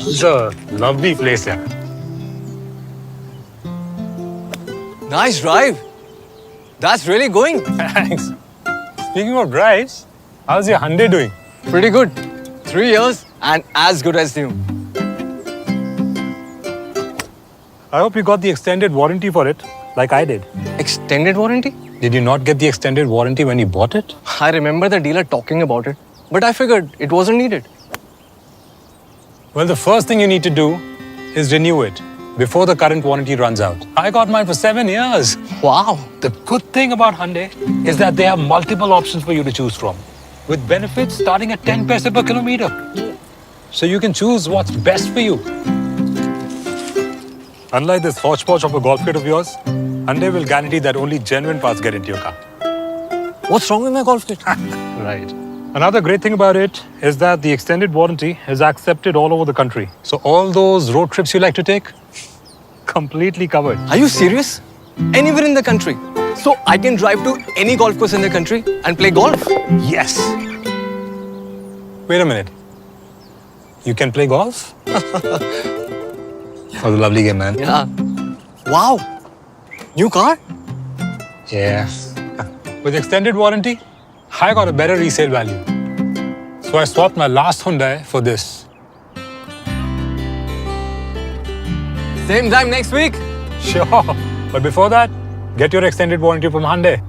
It's a lovely place, yeah. Nice drive. That's really going. Thanks. Speaking of drives, how's your Hyundai doing? Pretty good. 3 years and as good as new. I hope you got the extended warranty for it, like I did. Extended warranty? Did you not get the extended warranty when you bought it? I remember the dealer talking about it, but I figured it wasn't needed. Well, the first thing you need to do is renew it before the current warranty runs out. I got mine for 7 years. Wow. The good thing about Hyundai is that they have multiple options for you to choose from, with benefits starting at 10 paise per kilometer. So you can choose what's best for you. Unlike this hodgepodge of a golf kit of yours, Hyundai will guarantee that only genuine parts get into your car. What's wrong with my golf kit? Right. Another great thing about it is that the extended warranty is accepted all over the country. So all those road trips you like to take, completely covered. Are you serious? Anywhere in the country. So I can drive to any golf course in the country and play golf? Yes. Wait a minute. You can play golf? That was a lovely game, man. Yeah. Wow. New car? Yeah. With extended warranty, I got a better resale value. So I swapped my last Hyundai for this. Same time next week? Sure. But before that, get your extended warranty from Hyundai.